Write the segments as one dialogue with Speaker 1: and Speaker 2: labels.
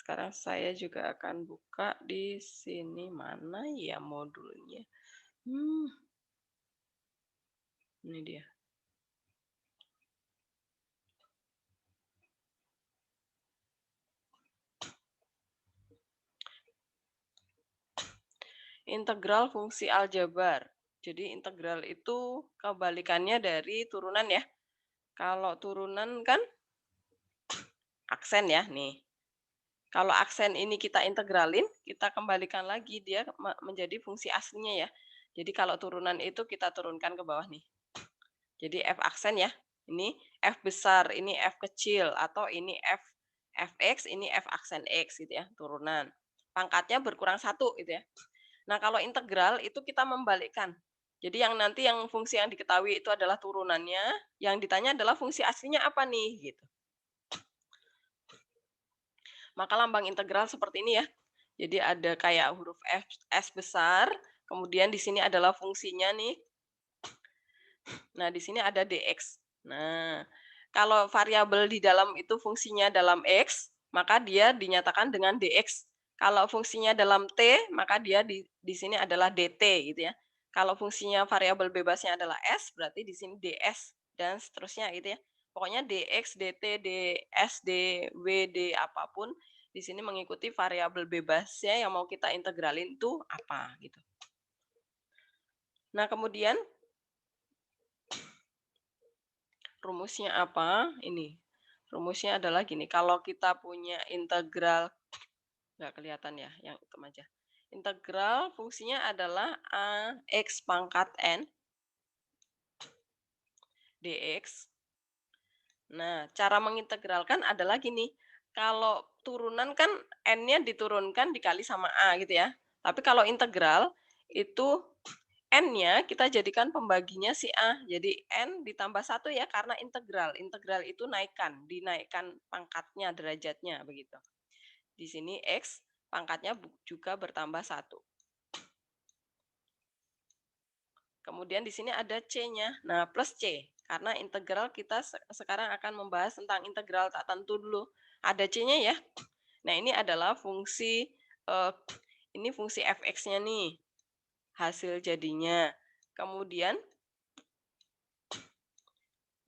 Speaker 1: sekarang saya juga akan buka di sini. Mana ya modulnya? Ini dia. Integral fungsi aljabar. Jadi integral itu kebalikannya dari turunan ya. Kalau turunan kan aksen ya, nih. Kalau aksen ini kita integralin, kita kembalikan lagi dia menjadi fungsi aslinya ya. Jadi kalau turunan itu kita turunkan ke bawah nih. Jadi f aksen ya. Ini f besar, ini f kecil, atau ini fx, ini f aksen x gitu ya, turunan. Pangkatnya berkurang 1 gitu ya. Nah, kalau integral itu kita membalikkan. Jadi yang nanti yang fungsi yang diketahui itu adalah turunannya, yang ditanya adalah fungsi aslinya apa nih gitu. Maka lambang integral seperti ini ya. Jadi ada kayak huruf F, S besar, kemudian di sini adalah fungsinya nih. Nah, di sini ada dx. Nah, kalau variabel di dalam itu fungsinya dalam x, maka dia dinyatakan dengan dx. Kalau fungsinya dalam t, maka dia di sini adalah dt gitu ya. Kalau fungsinya variabel bebasnya adalah s, berarti di sini ds dan seterusnya gitu ya. Pokoknya dx, dt, ds, dw, d apapun di sini mengikuti variabel bebasnya yang mau kita integralin itu apa gitu. Nah, kemudian rumusnya apa? Ini. Rumusnya adalah gini, kalau kita punya integral, nggak kelihatan ya, yang itu aja. Integral fungsinya adalah x pangkat n dx. Nah, cara mengintegralkan adalah gini, kalau turunan kan n-nya diturunkan dikali sama a gitu ya. Tapi kalau integral itu n-nya kita jadikan pembaginya si a. Jadi n ditambah 1 ya karena integral. Integral itu dinaikkan pangkatnya, derajatnya begitu. Di sini x pangkatnya juga bertambah 1. Kemudian di sini ada c-nya. Nah, plus c. Karena integral kita sekarang akan membahas tentang integral tak tentu dulu. Ada c-nya ya. Nah, ini adalah fungsi ini fungsi fx-nya nih. Hasil jadinya. Kemudian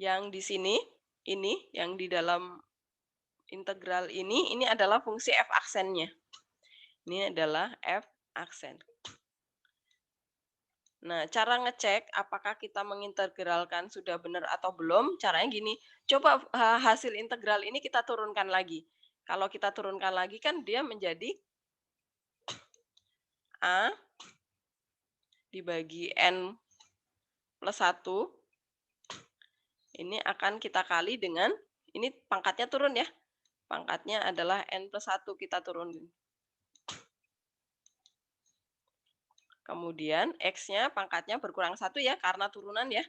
Speaker 1: yang di sini ini yang di dalam integral ini adalah fungsi f aksennya. Ini adalah f aksen. Nah, cara ngecek apakah kita mengintegralkan sudah benar atau belum, caranya gini. Coba hasil integral ini kita turunkan lagi. Kalau kita turunkan lagi kan dia menjadi A dibagi N plus 1. Ini akan kita kali dengan, ini pangkatnya turun ya. Pangkatnya adalah N plus 1 kita turunin. Kemudian X-nya pangkatnya berkurang 1 ya, karena turunan ya.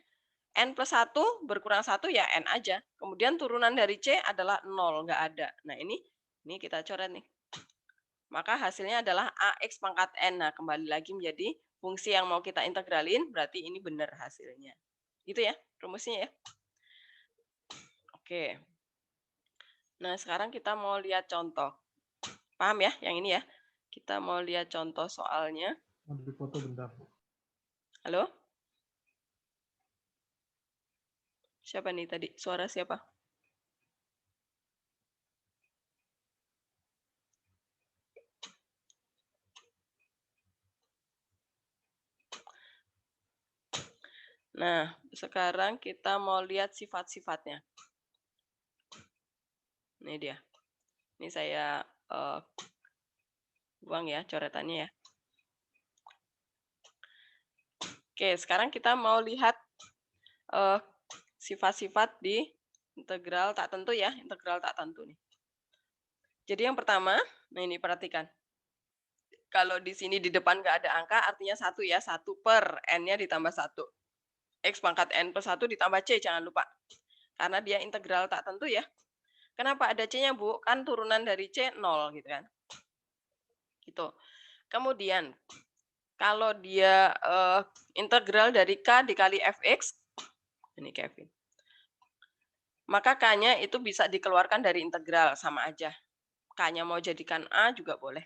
Speaker 1: N plus 1 berkurang 1 ya N aja. Kemudian turunan dari C adalah 0, nggak ada. Nah ini kita coret nih. Maka hasilnya adalah AX pangkat N. Nah kembali lagi menjadi fungsi yang mau kita integralin, berarti ini benar hasilnya. Gitu ya rumusnya ya. Oke. Nah sekarang kita mau lihat contoh. Paham ya yang ini ya? Kita mau lihat contoh soalnya.
Speaker 2: Mau dipoto bentar.
Speaker 1: Halo? Siapa nih tadi? Suara siapa? Nah, sekarang kita mau lihat sifat-sifatnya. Ini dia. Ini saya buang ya coretannya ya. Oke, sekarang kita mau lihat sifat-sifat di integral tak tentu ya, integral tak tentu nih. Jadi yang pertama, nah ini perhatikan. Kalau di sini di depan nggak ada angka, artinya 1 ya, 1 per n-nya ditambah 1. X pangkat n plus 1 ditambah C, jangan lupa. Karena dia integral tak tentu ya. Kenapa ada C-nya, Bu? Kan turunan dari C 0 gitu kan. Gitu. Kemudian, kalau dia integral dari K dikali Fx, ini Kevin, maka K-nya itu bisa dikeluarkan dari integral, sama aja. K K-nya mau jadikan A juga boleh.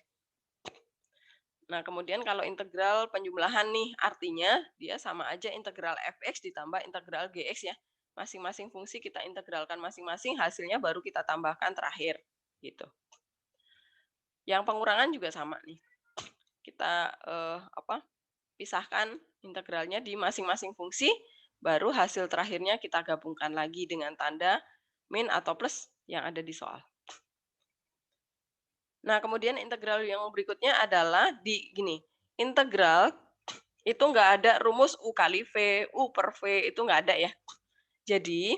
Speaker 1: Nah, kemudian kalau integral penjumlahan nih, artinya dia sama aja integral fx ditambah integral gx ya. Masing-masing fungsi kita integralkan masing-masing, hasilnya baru kita tambahkan terakhir. Gitu. Yang pengurangan juga sama nih. Kita pisahkan integralnya di masing-masing fungsi, baru hasil terakhirnya kita gabungkan lagi dengan tanda min atau plus yang ada di soal. Nah, kemudian integral yang berikutnya adalah di gini. Integral itu nggak ada rumus U kali V, U per V, itu nggak ada ya. Jadi,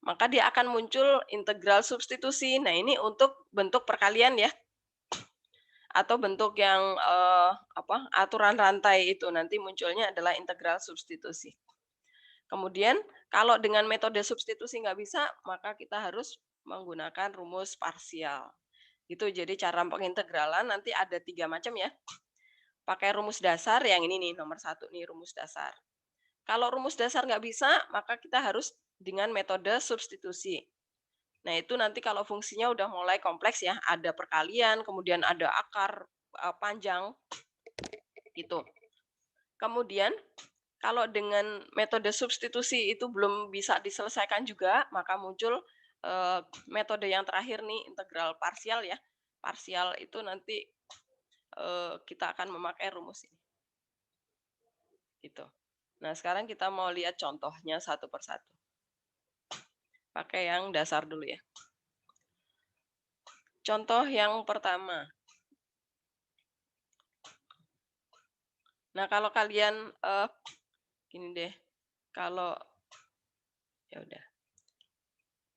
Speaker 1: maka dia akan muncul integral substitusi. Nah, ini untuk bentuk perkalian ya. Atau bentuk yang aturan rantai itu nanti munculnya adalah integral substitusi. Kemudian kalau dengan metode substitusi nggak bisa, maka kita harus menggunakan rumus parsial. Itu jadi cara pengintegralan nanti ada 3 macam ya. Pakai rumus dasar yang ini nih nomor 1 nih rumus dasar. Kalau rumus dasar nggak bisa, maka kita harus dengan metode substitusi. Nah, itu nanti kalau fungsinya udah mulai kompleks ya, ada perkalian, kemudian ada akar panjang, gitu. Kemudian, kalau dengan metode substitusi itu belum bisa diselesaikan juga, maka muncul metode yang terakhir nih, integral parsial ya. Parsial itu nanti kita akan memakai rumus ini. Gitu. Nah, sekarang kita mau lihat contohnya satu persatu. Pakai yang dasar dulu ya. Contoh yang pertama. Nah, kalau kalian gini deh. Kalau ya udah.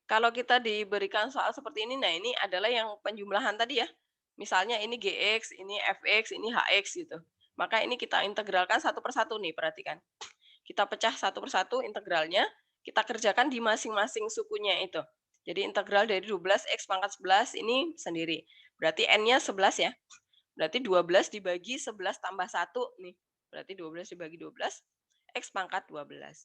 Speaker 1: Kalau kita diberikan soal seperti ini, nah ini adalah yang penjumlahan tadi ya. Misalnya ini GX, ini FX, ini HX gitu. Maka ini kita integralkan satu persatu nih, perhatikan. Kita pecah satu persatu integralnya, kita kerjakan di masing-masing sukunya itu. Jadi integral dari 12x pangkat 11 ini sendiri. Berarti n-nya 11 ya. Berarti 12 dibagi 11 tambah 1 nih. Berarti 12 dibagi 12, x pangkat 12.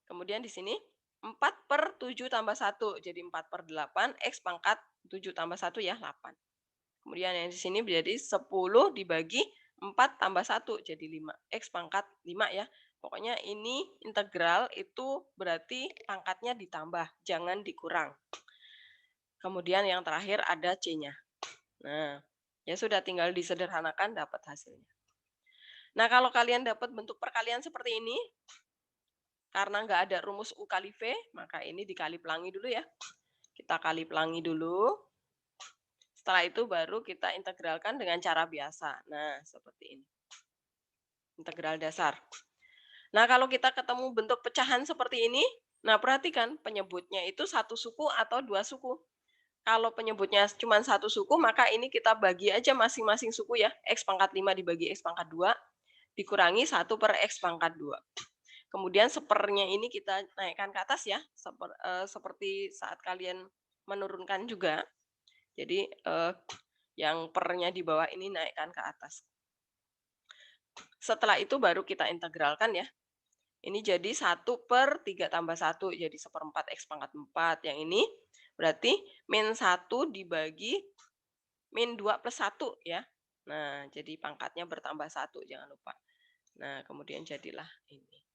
Speaker 1: Kemudian di sini 4 per 7 tambah 1. Jadi 4 per 8, x pangkat 7 tambah 1 ya, 8. Kemudian yang di sini menjadi 10 dibagi 4 tambah 1, jadi 5. X pangkat 5 ya. Pokoknya ini integral itu berarti pangkatnya ditambah, jangan dikurang. Kemudian yang terakhir ada C-nya. Nah, ya sudah tinggal disederhanakan dapat hasilnya. Nah, kalau kalian dapat bentuk perkalian seperti ini, karena nggak ada rumus U kali V, maka ini dikali pelangi dulu ya. Kita kali pelangi dulu. Setelah itu baru kita integralkan dengan cara biasa. Nah, seperti ini. Integral dasar. Nah, kalau kita ketemu bentuk pecahan seperti ini, nah perhatikan penyebutnya itu satu suku atau dua suku. Kalau penyebutnya cuma satu suku, maka ini kita bagi aja masing-masing suku ya. X pangkat 5 dibagi X pangkat 2, dikurangi 1 per X pangkat 2. Kemudian sepernya ini kita naikkan ke atas ya, seperti saat kalian menurunkan juga. Jadi yang pernya di bawah ini naikkan ke atas. Setelah itu baru kita integralkan ya. Ini jadi 1 per 3 tambah 1, jadi 1/4 X pangkat 4. Yang ini berarti min 1 dibagi min 2 plus 1 ya. Nah, jadi pangkatnya bertambah 1, jangan lupa. Nah, kemudian jadilah ini.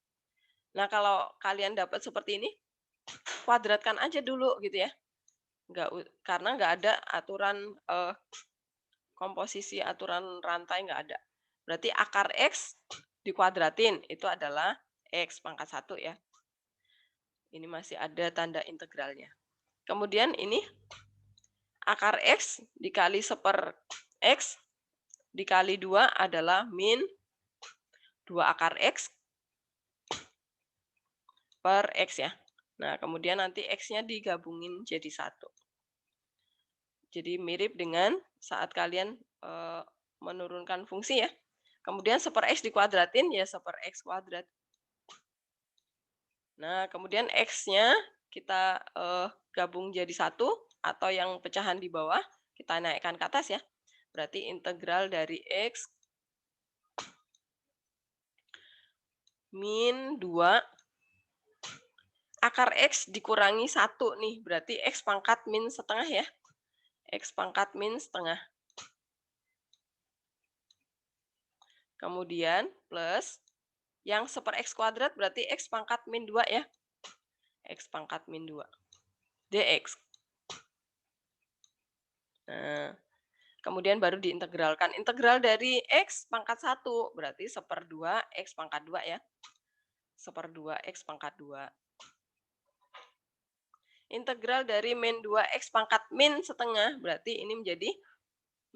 Speaker 1: Nah, kalau kalian dapat seperti ini, kuadratkan aja dulu gitu ya. Karena nggak ada aturan komposisi, aturan rantai nggak ada. Berarti akar X dikuadratin, itu adalah X pangkat 1 ya. Ini masih ada tanda integralnya. Kemudian ini akar X dikali 1 per X dikali 2 adalah min 2 akar X per X ya. Nah, kemudian nanti X-nya digabungin jadi 1. Jadi mirip dengan saat kalian menurunkan fungsi ya. Kemudian 1 per X dikuadratin ya 1 per X kuadrat. Nah, kemudian X-nya kita gabung jadi 1 atau yang pecahan di bawah kita naikkan ke atas ya. Berarti integral dari X min 2 akar X dikurangi 1 nih. Berarti X pangkat min setengah ya. X pangkat min setengah. Kemudian plus yang 1/X kuadrat berarti X pangkat min 2 ya. X pangkat min 2. Dx. Nah, kemudian baru diintegralkan. Integral dari X pangkat 1 berarti 1/2 X pangkat 2 ya. 1/2 X pangkat 2. Integral dari min 2X pangkat min setengah berarti ini menjadi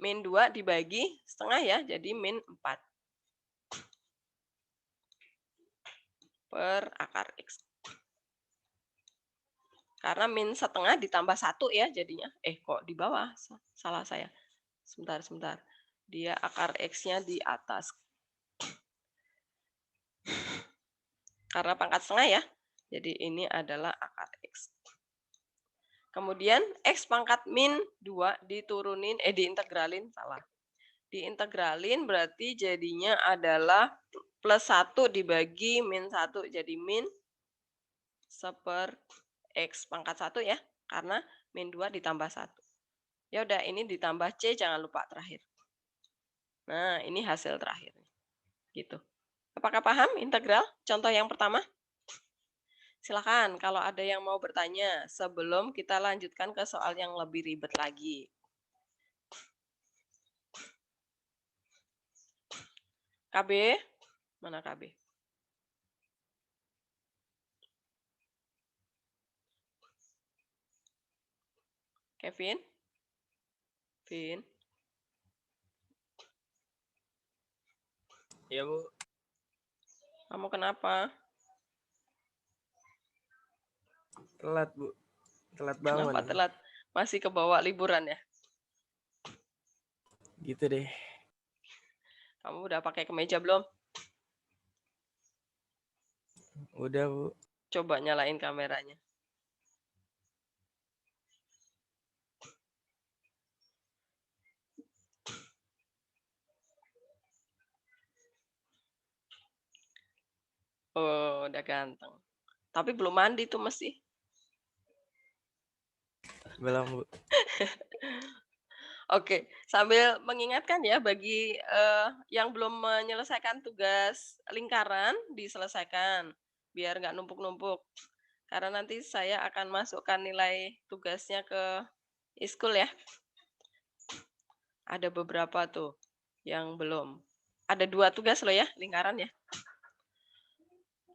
Speaker 1: min 2 dibagi setengah ya, jadi min 4 per akar X. Karena min setengah ditambah 1 ya jadinya. Kok di bawah? Salah saya. Sebentar. Dia akar X-nya di atas. Karena pangkat setengah ya. Jadi ini adalah akar X. Kemudian X pangkat min 2 diintegralin, salah. Diintegralin berarti jadinya adalah plus 1 dibagi min 1. Jadi min 1/X pangkat 1 ya. Karena min 2 ditambah 1. Ya udah, ini ditambah C, jangan lupa terakhir. Nah, ini hasil terakhir. Gitu. Apakah paham integral? Contoh yang pertama. Silakan kalau ada yang mau bertanya sebelum kita lanjutkan ke soal yang lebih ribet lagi. KB? Mana KB? Kevin? Vin?
Speaker 2: Iya, Bu.
Speaker 1: Kamu kenapa?
Speaker 2: Telat, Bu. Telat bangun.
Speaker 1: Kenapa telat? Masih kebawa liburan ya?
Speaker 2: Gitu deh.
Speaker 1: Kamu udah pakai kemeja belum?
Speaker 2: Udah, Bu.
Speaker 1: Coba nyalain kameranya. Oh, udah ganteng. Tapi belum mandi tuh mesti.
Speaker 2: Belum, Bu.
Speaker 1: Oke, sambil mengingatkan ya bagi yang belum menyelesaikan tugas lingkaran, diselesaikan biar nggak numpuk-numpuk. Karena nanti saya akan masukkan nilai tugasnya ke e-school ya. Ada beberapa tuh yang belum. Ada 2 tugas loh ya, lingkaran ya.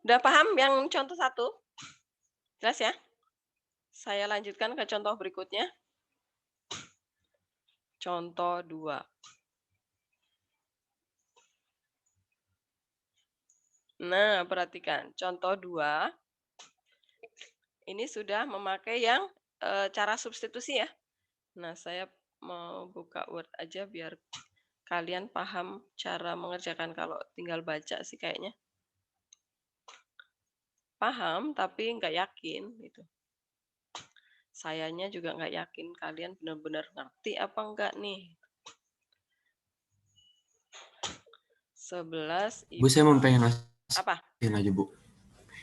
Speaker 1: Udah paham yang contoh 1? Jelas ya? Saya lanjutkan ke contoh berikutnya. Contoh 2. Nah, perhatikan. Contoh 2. Ini sudah memakai yang cara substitusi ya. Nah, saya mau buka Word aja biar kalian paham cara mengerjakan. Kalau tinggal baca sih kayaknya paham, tapi nggak yakin gitu. Sayanya juga nggak yakin kalian benar-benar ngerti apa enggak nih. 11
Speaker 3: Bu, saya mau pengen
Speaker 1: apa?
Speaker 3: aja, Bu.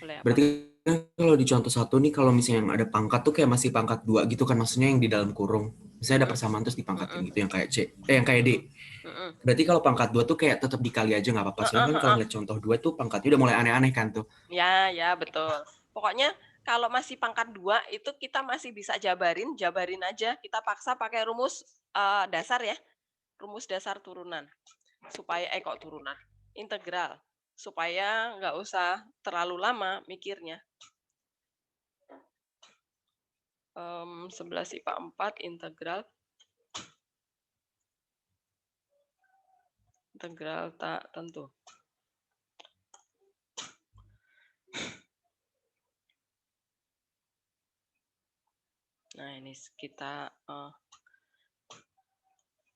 Speaker 1: Boleh apa?
Speaker 3: Berarti kan kalau di contoh 1 nih, kalau misalnya yang ada pangkat tuh kayak masih pangkat 2 gitu kan, maksudnya yang di dalam kurung. Misalnya ada persamaan terus dipangkatin gitu, yang kayak yang kayak D. Berarti kalau pangkat 2 tuh kayak tetap dikali aja nggak apa-apa. Soalnya kan kalau ngeliat contoh 2 tuh pangkatnya udah mulai aneh-aneh kan tuh.
Speaker 1: Ya, betul. Pokoknya kalau masih pangkat 2 itu kita masih bisa jabarin aja. Kita paksa pakai rumus dasar ya. Rumus dasar turunan. Supaya turunan. Integral. Supaya nggak usah terlalu lama mikirnya. 11 IPA 4 integral tak tentu. Nah, ini kita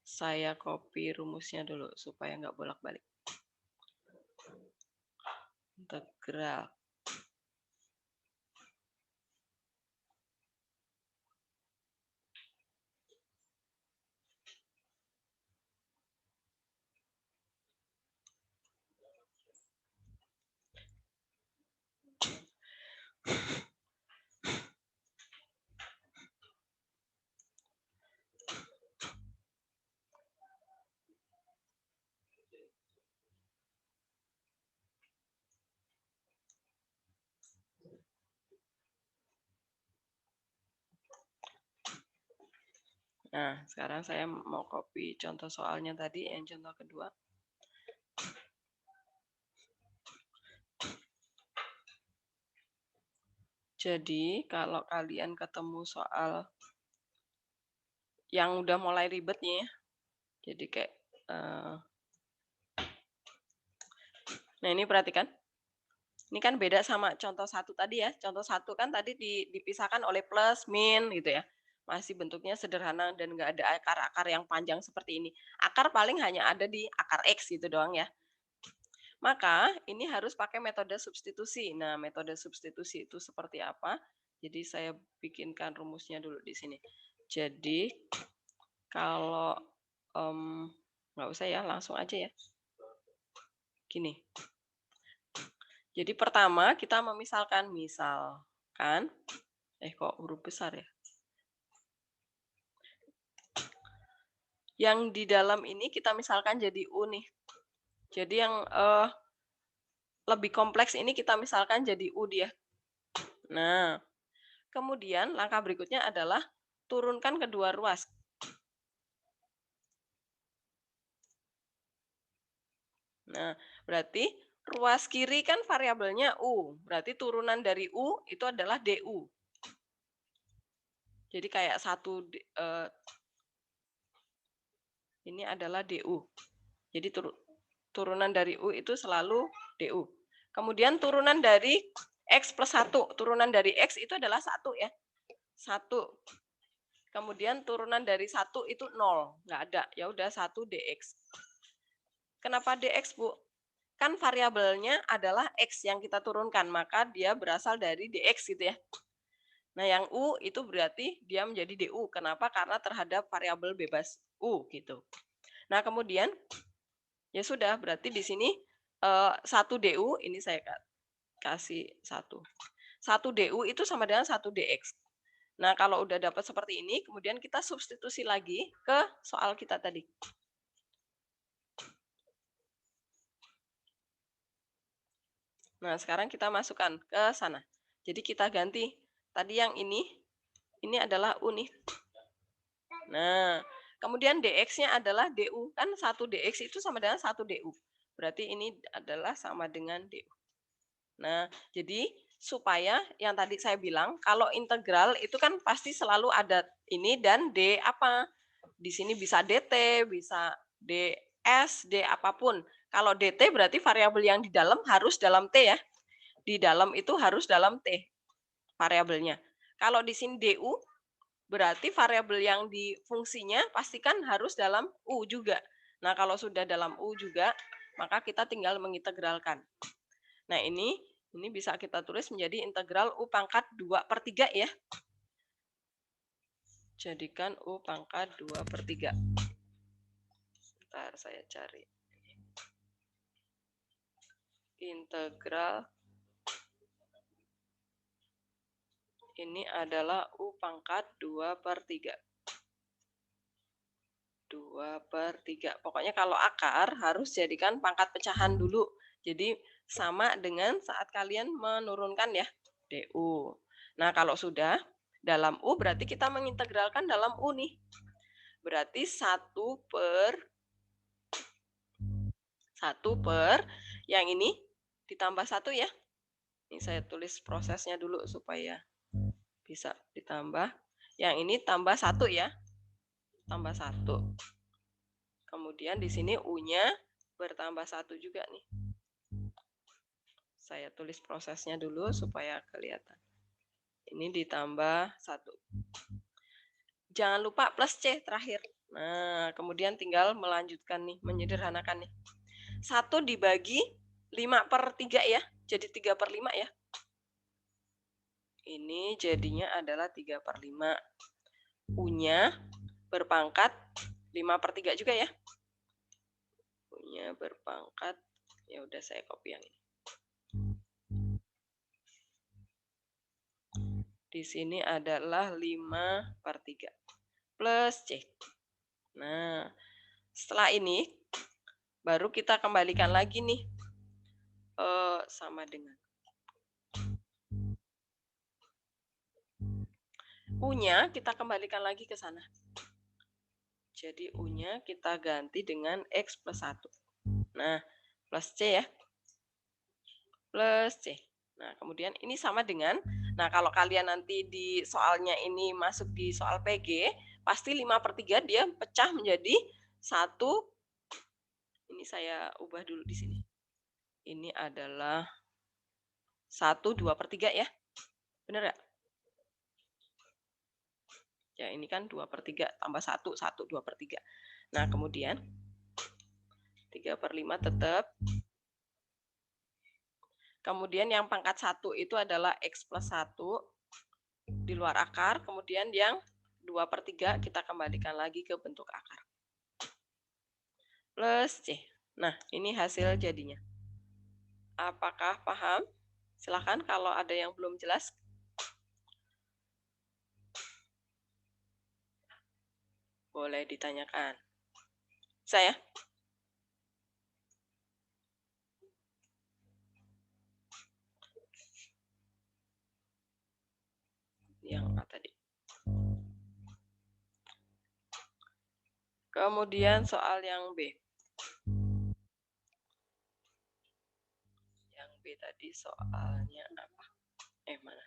Speaker 1: saya copy rumusnya dulu supaya nggak bolak-balik. Integral Nah, sekarang saya mau copy contoh soalnya tadi, yang contoh kedua. Jadi, kalau kalian ketemu soal yang udah mulai ribet nih ya, jadi kayak, nah ini perhatikan. Ini kan beda sama contoh satu tadi ya. Contoh satu kan tadi dipisahkan oleh plus, min gitu ya. Masih bentuknya sederhana dan nggak ada akar-akar yang panjang seperti ini. Akar paling hanya ada di akar X gitu doang ya. Maka ini harus pakai metode substitusi. Nah, metode substitusi itu seperti apa? Jadi saya bikinkan rumusnya dulu di sini. Jadi kalau nggak usah ya, langsung aja ya. Gini. Jadi pertama kita misalkan kok huruf besar ya. Yang di dalam ini kita misalkan jadi U nih. Jadi yang lebih kompleks ini kita misalkan jadi U dia. Nah, kemudian langkah berikutnya adalah turunkan kedua ruas. Nah, berarti ruas kiri kan variabelnya U. Berarti turunan dari U itu adalah DU. Jadi kayak ini adalah DU. Jadi turunan dari U itu selalu DU. Kemudian turunan dari X plus 1. Turunan dari X itu adalah 1 ya. 1. Kemudian turunan dari 1 itu 0. Nggak ada. Ya udah 1 DX. Kenapa DX, Bu? Kan variabelnya adalah X yang kita turunkan. Maka dia berasal dari DX gitu ya. Nah, yang U itu berarti dia menjadi DU. Kenapa? Karena terhadap variabel bebas U gitu. Nah, kemudian ya sudah, berarti di sini 1 DU, ini saya kasih 1. 1 DU itu sama dengan 1 DX. Nah, kalau udah dapat seperti ini, kemudian kita substitusi lagi ke soal kita tadi. Nah, sekarang kita masukkan ke sana. Jadi kita ganti. Tadi yang ini adalah U nih. Nah, kemudian DX-nya adalah DU. Kan 1 DX itu sama dengan 1 DU. Berarti ini adalah sama dengan DU. Nah, jadi supaya yang tadi saya bilang, kalau integral itu kan pasti selalu ada ini dan D apa. Di sini bisa DT, bisa DS, D apapun. Kalau DT berarti variabel yang di dalam harus dalam T ya. Di dalam itu harus dalam T variabelnya. Kalau di sini DU, berarti variabel yang di fungsinya pastikan harus dalam U juga. Nah, kalau sudah dalam U juga, maka kita tinggal mengintegralkan. Nah, ini bisa kita tulis menjadi integral U pangkat 2/3 ya. Jadikan U pangkat 2/3. Bentar, saya cari. Integral ini adalah U pangkat 2/3. 2/3. Pokoknya kalau akar harus jadikan pangkat pecahan dulu. Jadi sama dengan saat kalian menurunkan ya, DU. Nah, kalau sudah dalam U berarti kita mengintegralkan dalam U nih. Berarti 1/1 yang ini ditambah 1 ya. Ini saya tulis prosesnya dulu supaya bisa ditambah. Yang ini tambah 1 ya. Tambah 1. Kemudian di sini U-nya bertambah 1 juga nih. Saya tulis prosesnya dulu supaya kelihatan. Ini ditambah 1. Jangan lupa plus C terakhir. Nah, kemudian tinggal melanjutkan nih, menyederhanakan nih. 1 dibagi 5/3 ya. Jadi 3/5 ya. Ini jadinya adalah 3/5. U-nya berpangkat 5/3 juga ya. U-nya berpangkat, ya udah saya copy yang ini. Di sini adalah 5/3 plus C. Nah, setelah ini baru kita kembalikan lagi nih sama dengan U-nya kita kembalikan lagi ke sana. Jadi U-nya kita ganti dengan X plus 1. Nah, plus C ya. Plus C. Nah, kemudian ini sama dengan, nah kalau kalian nanti di soalnya ini masuk di soal PG, pasti 5/3 dia pecah menjadi 1. Ini saya ubah dulu di sini. Ini adalah 1/2/3 ya. Benar nggak? Ya, ini kan 2/3 tambah 1, 1/2/3. Nah, kemudian 3/5 tetap. Kemudian yang pangkat 1 itu adalah X plus 1 di luar akar. Kemudian yang 2/3 kita kembalikan lagi ke bentuk akar. Plus C. Nah, ini hasil jadinya. Apakah paham? Silahkan kalau ada yang belum jelas. Boleh ditanyakan. Saya? Yang A tadi. Kemudian soal yang B. Yang B tadi soalnya apa? Mana?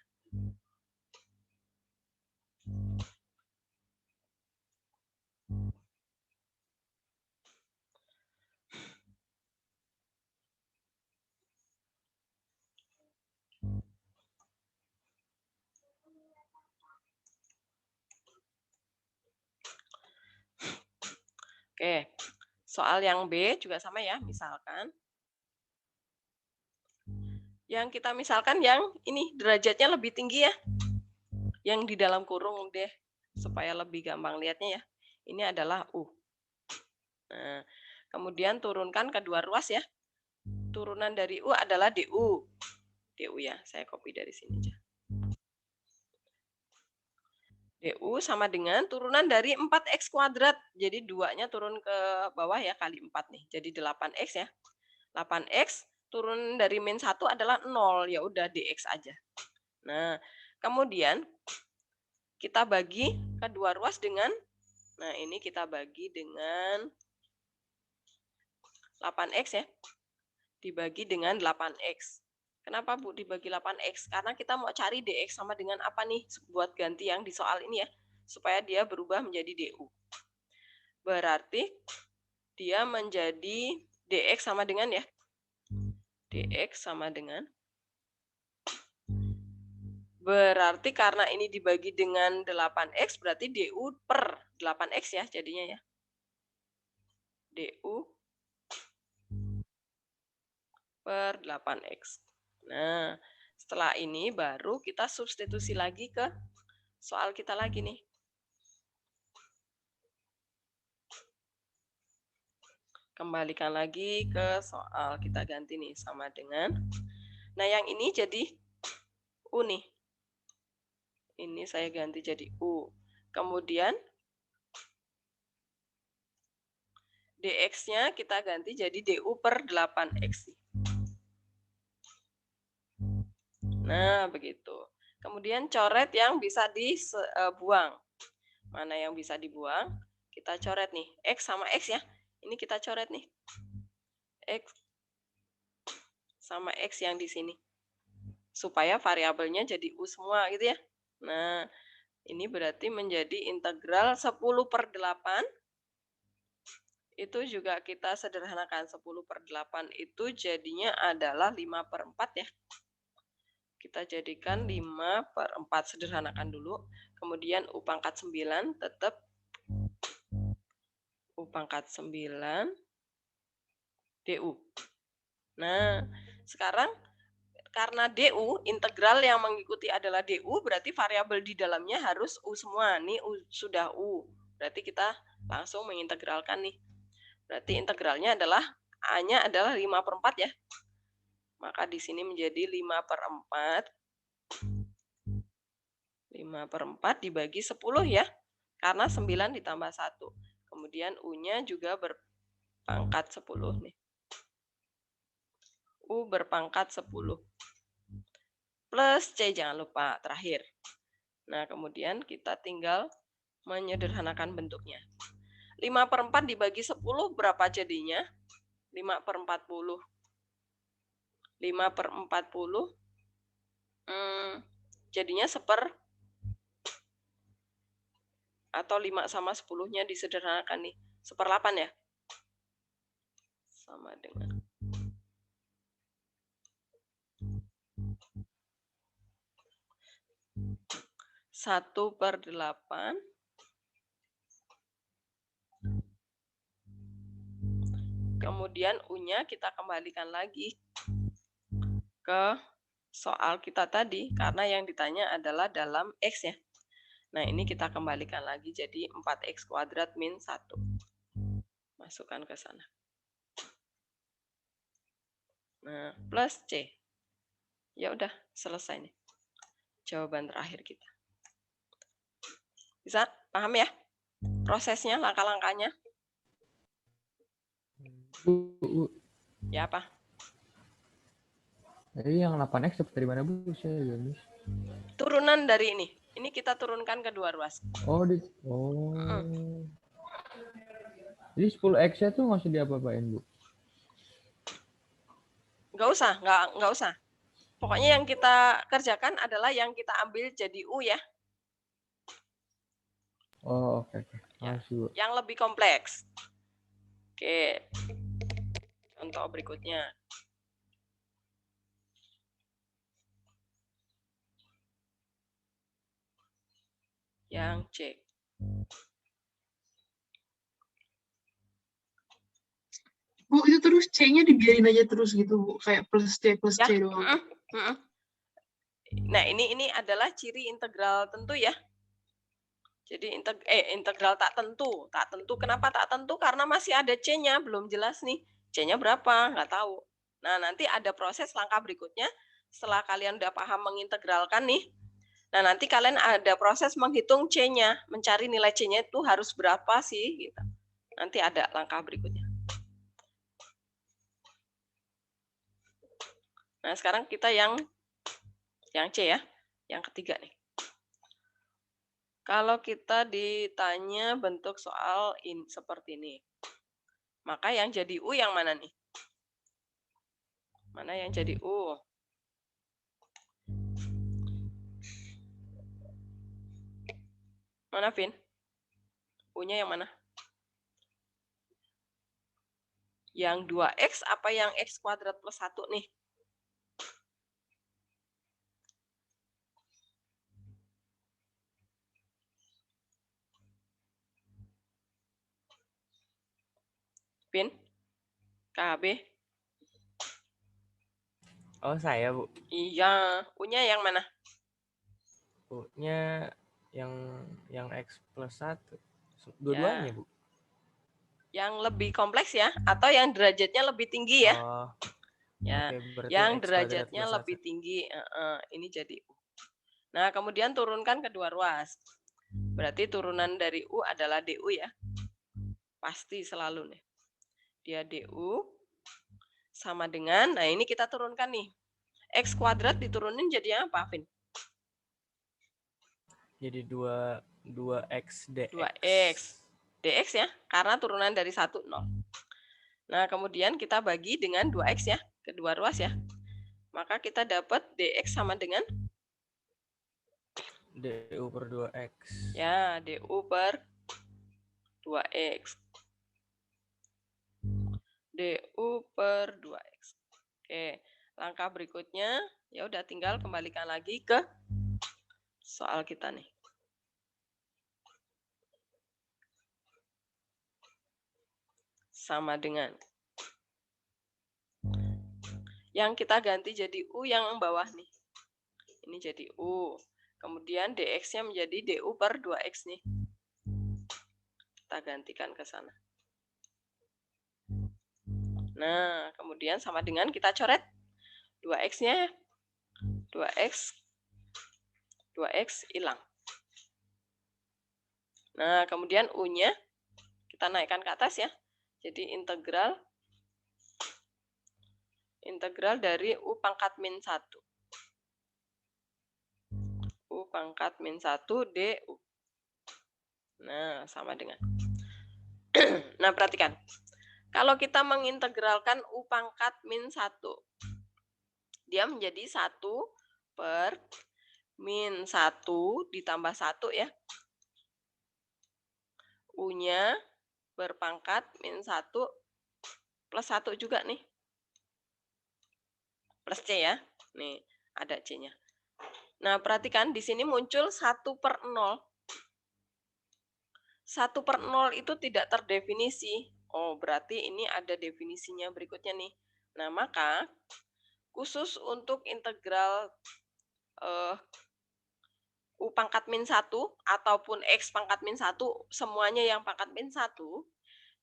Speaker 1: Oke, soal yang B juga sama ya, misalkan. Yang kita misalkan yang ini derajatnya lebih tinggi ya. Yang di dalam kurung deh, supaya lebih gampang lihatnya ya. Ini adalah U. Nah, kemudian turunkan kedua ruas ya. Turunan dari U adalah DU. DU ya, saya copy dari sini aja. DU sama dengan turunan dari 4X kuadrat. Jadi 2-nya turun ke bawah ya, kali 4 nih. Jadi 8X ya. 8X turun dari min 1 adalah 0. Ya udah DX aja. Nah, kemudian kita bagi kedua ruas dengan, nah ini kita bagi dengan 8X ya. Dibagi dengan 8X. Kenapa Bu dibagi 8X? Karena kita mau cari DX sama dengan apa nih buat ganti yang di soal ini ya. Supaya dia berubah menjadi DU. Berarti dia menjadi DX sama dengan ya. DX sama dengan. Berarti karena ini dibagi dengan 8X berarti DU per 8X ya jadinya ya. DU per 8X. Nah, setelah ini baru kita substitusi lagi ke soal kita lagi nih. Kembalikan lagi ke soal, kita ganti nih sama dengan. Nah, yang ini jadi U nih. Ini saya ganti jadi U. Kemudian DX-nya kita ganti jadi DU per 8X. Nah, begitu. Kemudian coret yang bisa dibuang. Mana yang bisa dibuang? Kita coret nih. X sama X ya. Ini kita coret nih. X sama X yang di sini. Supaya variabelnya jadi U semua gitu ya. Nah, ini berarti menjadi integral 10/8. Itu juga kita sederhanakan. 10/8 itu jadinya adalah 5/4 ya. Kita jadikan 5/4, sederhanakan dulu. Kemudian U pangkat 9 tetap U pangkat 9 DU. Nah, sekarang karena DU, integral yang mengikuti adalah DU, berarti variabel di dalamnya harus U semua. Nih U, sudah U. Berarti kita langsung mengintegralkan nih. Berarti integralnya adalah A-nya adalah 5/4 ya. Maka di sini menjadi 5/4. 5/4 dibagi 10 ya. Karena 9 ditambah 1. Kemudian U-nya juga berpangkat 10 nih. U berpangkat 10. Plus C jangan lupa terakhir. Nah, kemudian kita tinggal menyederhanakan bentuknya. 5/4 dibagi 10 berapa jadinya? 5/40. 5/40 jadinya atau 5 sama 10-nya disederhanakan nih. 1/8 ya? Sama dengan 1/8. Kemudian U-nya kita kembalikan lagi ke soal kita tadi, karena yang ditanya adalah dalam X ya. Nah, ini kita kembalikan lagi jadi 4X kuadrat min 1. Masukkan ke sana. Nah, plus C. Ya udah, selesai nih. Jawaban terakhir kita. Bisa paham ya? Prosesnya, langkah-langkahnya.
Speaker 4: Bu.
Speaker 1: Ya apa?
Speaker 4: Jadi yang 8X dapat dari mana, Bu? Saya belum.
Speaker 1: Turunan dari ini. Ini kita turunkan ke 2 ruas.
Speaker 4: Oh. Jadi 10X-nya tuh nggak usah diapa-apain, Bu?
Speaker 1: Nggak usah. Pokoknya yang kita kerjakan adalah yang kita ambil jadi U ya.
Speaker 4: Oh, oke.
Speaker 1: Ya,
Speaker 4: Makasih, Bu.
Speaker 1: yang lebih kompleks. Oke. Contoh berikutnya. Yang C.
Speaker 5: Bu, itu terus C-nya dibiarin aja terus gitu, Bu. Kayak plus C
Speaker 1: Ya.
Speaker 5: doang.
Speaker 1: Nah, ini adalah ciri integral tentu ya. Jadi integral tak tentu. Tak tentu kenapa tak tentu? Karena masih ada C-nya, belum jelas nih. C-nya berapa? Nggak tahu. Nah, nanti ada proses langkah berikutnya. Setelah kalian udah paham mengintegralkan nih. Nah, nanti kalian ada proses menghitung C-nya. Mencari nilai C-nya itu harus berapa sih? Gitu. Nanti ada langkah berikutnya. Nah, sekarang kita yang C ya. Yang ketiga nih. Kalau kita ditanya bentuk soal seperti ini. Maka yang jadi U yang mana nih? Mana yang jadi U? Mana, Vin? U-nya yang mana? Yang 2X apa yang X kuadrat plus 1 nih? Vin? KB?
Speaker 2: Oh, saya, Bu.
Speaker 1: Iya. U-nya yang mana?
Speaker 2: U-nya yang X plus 1. Dua-duanya,
Speaker 1: Ya.
Speaker 2: Bu.
Speaker 1: Yang lebih kompleks ya? Atau yang derajatnya lebih tinggi ya?
Speaker 2: Oh.
Speaker 1: Ya.
Speaker 2: Oke, berarti
Speaker 1: Yang
Speaker 2: X kuadrat
Speaker 1: derajatnya
Speaker 2: plus
Speaker 1: lebih
Speaker 2: 1.
Speaker 1: tinggi. Ini jadi U. Nah, kemudian turunkan ke 2 ruas. Berarti turunan dari U adalah DU ya. Pasti selalu nih. Dia DU sama dengan, nah ini kita turunkan nih. X kuadrat diturunin jadi apa, Vin?
Speaker 2: Jadi 2X DX.
Speaker 1: 2X. DX ya, karena turunan dari 1, 0. Nah, kemudian kita bagi dengan 2X ya, kedua ruas ya. Maka kita dapat DX sama dengan?
Speaker 2: DU per 2X.
Speaker 1: Ya, DU per 2X. DU per 2X. Oke, langkah berikutnya, ya udah tinggal kembalikan lagi ke soal kita nih. Sama dengan. Yang kita ganti jadi U yang bawah nih. Ini jadi U. Kemudian DX-nya menjadi DU per 2X nih. Kita gantikan ke sana. Nah, kemudian sama dengan kita coret 2X-nya. 2X hilang. Nah, kemudian U-nya kita naikkan ke atas ya. Jadi integral dari U pangkat min 1. U pangkat min 1 DU. Nah, sama dengan. Nah, perhatikan. Kalau kita mengintegralkan U pangkat min 1, dia menjadi 1 per min 1 ditambah 1 ya. U-nya berpangkat min 1 plus 1 juga nih. Plus C ya. Nih, ada C-nya. Nah, perhatikan di sini muncul 1 per 0. 1 per 0 itu tidak terdefinisi. Oh, berarti ini ada definisinya berikutnya nih. Nah, maka khusus untuk integral U pangkat min 1 ataupun X pangkat min 1, semuanya yang pangkat min 1,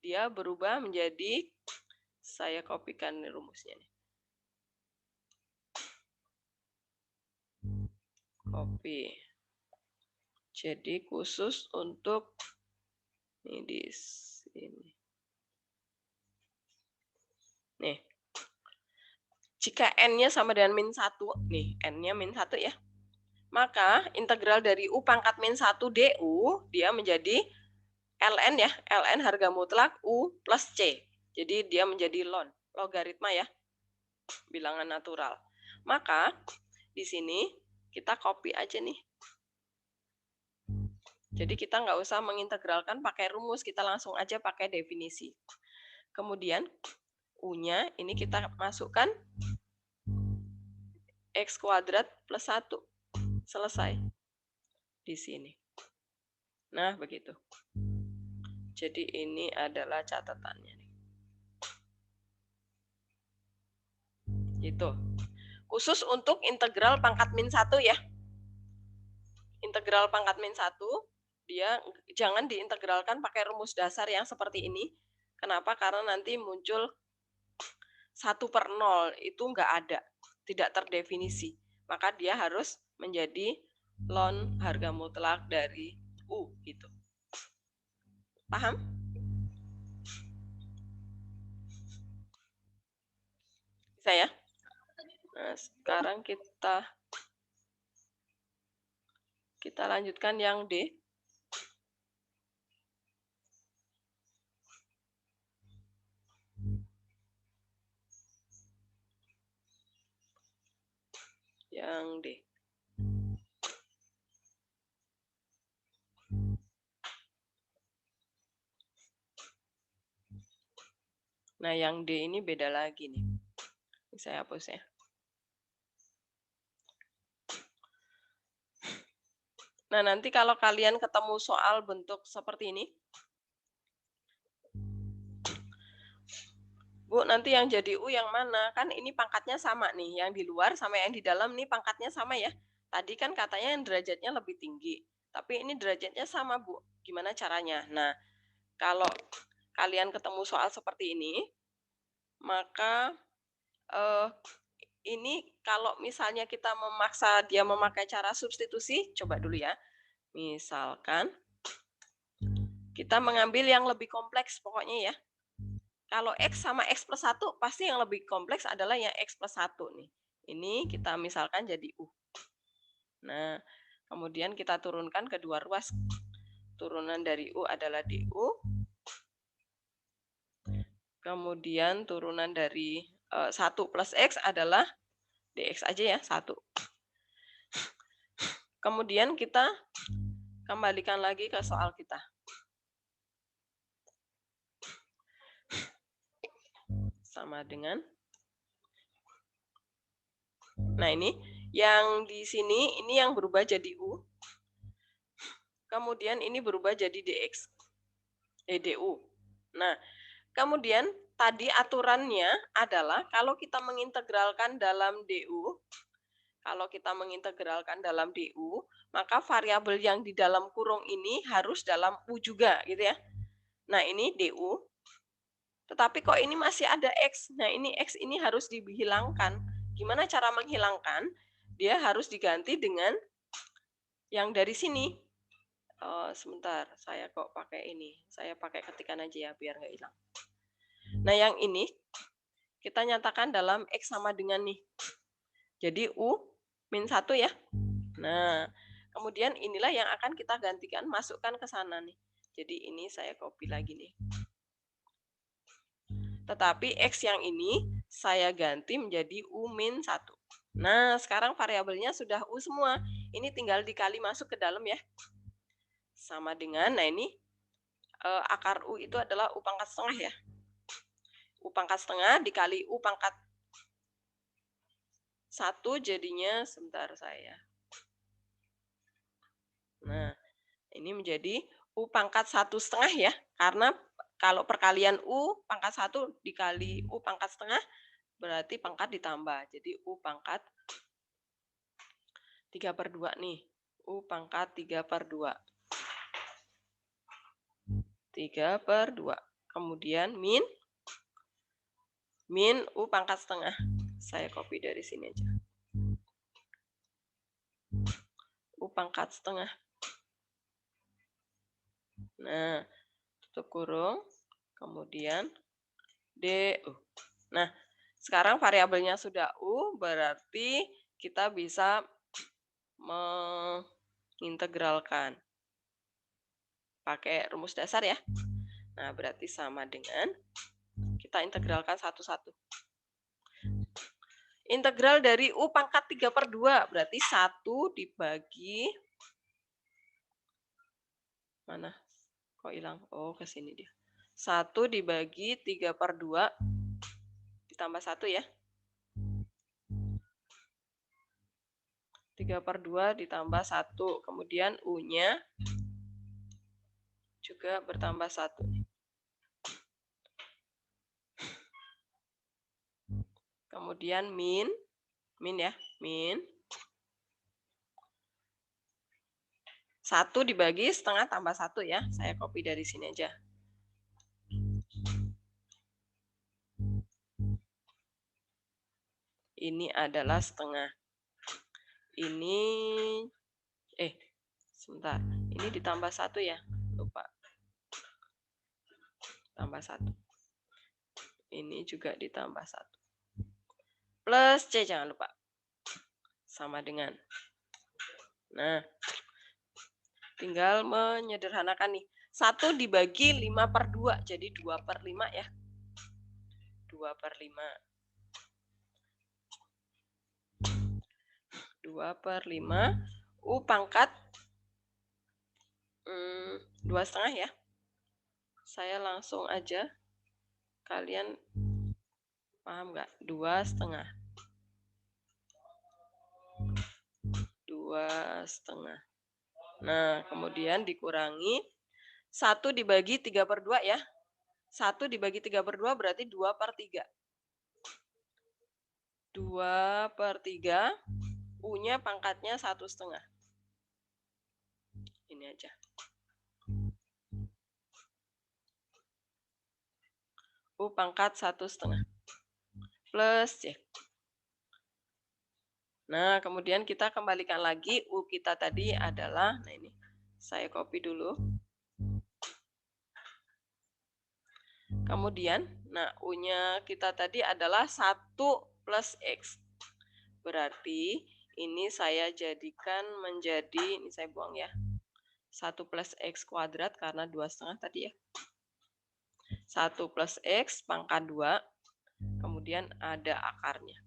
Speaker 1: dia berubah menjadi, saya kopikan rumusnya nih. Copy. Jadi khusus untuk ini di sini. Nih. Jika n-nya sama dengan min 1, nih, n-nya min 1 ya. Maka integral dari U pangkat min 1 du, dia menjadi ln ya, ln harga mutlak U plus C. Jadi dia menjadi ln, logaritma ya, bilangan natural. Maka di sini kita copy aja nih. Jadi kita nggak usah mengintegralkan pakai rumus, kita langsung aja pakai definisi. Kemudian U-nya ini kita masukkan X kuadrat plus 1. Selesai. Di sini. Nah, begitu. Jadi ini adalah catatannya. Itu. Khusus untuk integral pangkat min 1 ya. Integral pangkat min 1, dia jangan diintegralkan pakai rumus dasar yang seperti ini. Kenapa? Karena nanti muncul 1 per 0, itu nggak ada. Tidak terdefinisi. Maka dia harus menjadi ln harga mutlak dari U. Gitu. Paham? Bisa ya? Nah, sekarang kita lanjutkan yang D. Yang D. Nah, yang D ini beda lagi nih. Ini saya hapus ya. Nah, nanti kalau kalian ketemu soal bentuk seperti ini, Bu, nanti yang jadi U yang mana? Kan ini pangkatnya sama nih. Yang di luar sama yang di dalam nih pangkatnya sama ya. Tadi kan katanya yang derajatnya lebih tinggi. Tapi ini derajatnya sama, Bu. Gimana caranya? Nah, kalau kalian ketemu soal seperti ini, maka ini kalau misalnya kita memaksa dia memakai cara substitusi, coba dulu ya. Misalkan kita mengambil yang lebih kompleks pokoknya ya. Kalau X sama X plus 1, pasti yang lebih kompleks adalah yang X plus 1 nih. Ini kita misalkan jadi U. Nah, kemudian kita turunkan kedua ruas. Turunan dari U adalah DU. Kemudian turunan dari 1 plus X adalah DX aja ya, 1. Kemudian kita kembalikan lagi ke soal kita. Sama dengan, nah ini yang di sini, ini yang berubah jadi U. Kemudian ini berubah jadi DX, DU. Nah, kemudian tadi aturannya adalah kalau kita mengintegralkan dalam DU, maka variabel yang di dalam kurung ini harus dalam U juga, gitu ya. Nah, ini DU. Tetapi kok ini masih ada X. Nah, ini X ini harus dihilangkan. Gimana cara menghilangkan? Dia harus diganti dengan yang dari sini. Sebentar, saya kok pakai ini. Saya pakai ketikan aja ya, biar nggak hilang. Nah, yang ini kita nyatakan dalam X sama dengan nih. Jadi U min 1 ya. Nah, kemudian inilah yang akan kita gantikan, masukkan ke sana nih. Jadi ini saya copy lagi nih. Tetapi X yang ini saya ganti menjadi U-1. Nah, sekarang variabelnya sudah U semua. Ini tinggal dikali masuk ke dalam ya. Sama dengan, nah ini akar U itu adalah U pangkat setengah ya. U pangkat setengah dikali U pangkat 1 jadinya, sebentar saya. Nah, ini menjadi U pangkat 1,5 ya. Karena kalau perkalian U pangkat 1 dikali U pangkat setengah, berarti pangkat ditambah. Jadi U pangkat 3/2 nih. U pangkat 3/2. 3/2. Kemudian min U pangkat setengah. Saya copy dari sini aja. U pangkat setengah. Nah, tutup kurung. Kemudian DU. Nah, sekarang variabelnya sudah U, berarti kita bisa mengintegralkan. Pakai rumus dasar ya. Nah, berarti sama dengan kita integralkan satu-satu. Integral dari U pangkat 3/2 berarti 1 dibagi mana? Kok hilang? Oh, ke sini dia. 1 dibagi 3/2 ditambah 1 ya. 3/2 ditambah 1. Kemudian U-nya juga bertambah 1. Kemudian min ya, min 1 dibagi setengah tambah 1 ya. Saya copy dari sini aja. Ini adalah setengah. Ini sebentar. Ini ditambah 1 ya. Lupa. Tambah 1. Ini juga ditambah 1. Plus C, jangan lupa. Sama dengan. Nah, tinggal menyederhanakan nih. 1 dibagi 5/2. Jadi 2/5 ya. 2/5. 2/5. U pangkat 2,5 ya. Saya langsung aja. Kalian paham nggak? 2,5. 2,5. Nah, kemudian dikurangi 1 dibagi 3/2 ya. 1 dibagi 3/2 berarti 2/3. 2/3. U-nya pangkatnya 1,5. Ini aja. U pangkat 1,5. Plus C. Nah, kemudian kita kembalikan lagi. U kita tadi adalah, nah ini, saya copy dulu. Kemudian, nah U-nya kita tadi adalah 1 plus X. Berarti ini saya jadikan menjadi, ini saya buang ya. 1 plus X kuadrat karena 2,5 tadi ya. 1 plus X pangkat 2. Kemudian ada akarnya.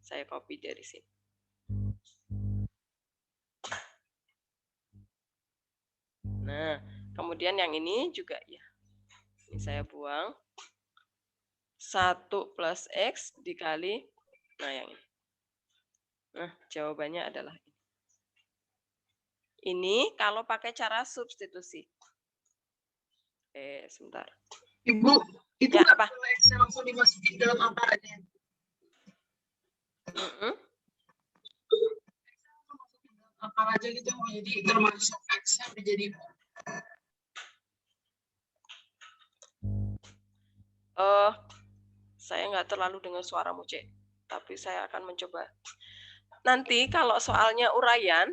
Speaker 1: Saya copy dari sini. Nah, kemudian yang ini juga ya. Ini saya buang. 1 plus X dikali, nah yang ini. Nah, jawabannya adalah ini. Ini kalau pakai cara substitusi. Sebentar.
Speaker 5: Ibu, itu
Speaker 1: Ya,
Speaker 5: nggak
Speaker 1: apa?
Speaker 5: perlu Excel langsung dimasukin dalam aparatnya. Akar aja gitu, jadi termasuk Excel jadi.
Speaker 1: Saya nggak terlalu dengar suaramu, Cek. Tapi saya akan mencoba. Nanti kalau soalnya uraian,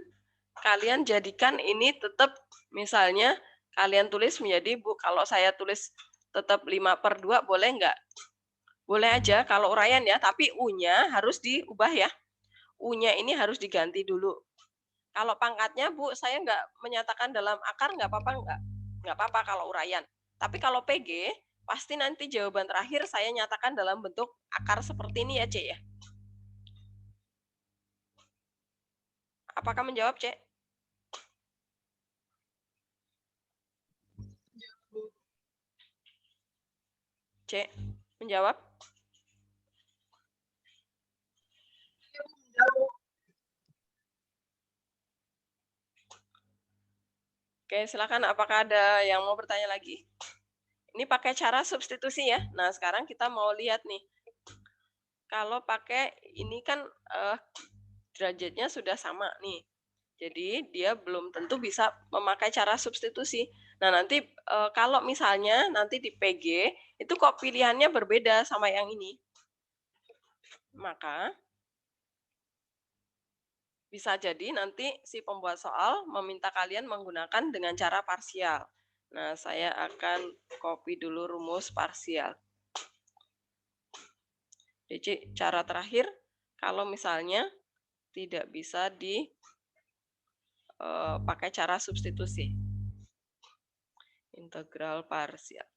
Speaker 1: kalian jadikan ini tetap, misalnya kalian tulis menjadi, Bu, kalau saya tulis tetap 5/2, boleh nggak? Boleh aja kalau uraian ya, tapi U-nya harus diubah ya. U-nya ini harus diganti dulu. Kalau pangkatnya, Bu, saya nggak menyatakan dalam akar, nggak apa-apa, nggak apa-apa kalau uraian. Tapi kalau PG, pasti nanti jawaban terakhir saya nyatakan dalam bentuk akar seperti ini ya, C ya. Apakah menjawab, C? C, menjawab? Oke, silakan. Apakah ada yang mau bertanya lagi? Ini pakai cara substitusi ya. Nah, sekarang kita mau lihat nih. Kalau pakai ini kan derajatnya sudah sama nih. Jadi dia belum tentu bisa memakai cara substitusi. Nah, nanti kalau misalnya nanti di PG itu kok pilihannya berbeda sama yang ini. Maka bisa jadi nanti si pembuat soal meminta kalian menggunakan dengan cara parsial. Nah, saya akan copy dulu rumus parsial. Jadi cara terakhir, kalau misalnya tidak bisa pakai cara substitusi. Integral parsial.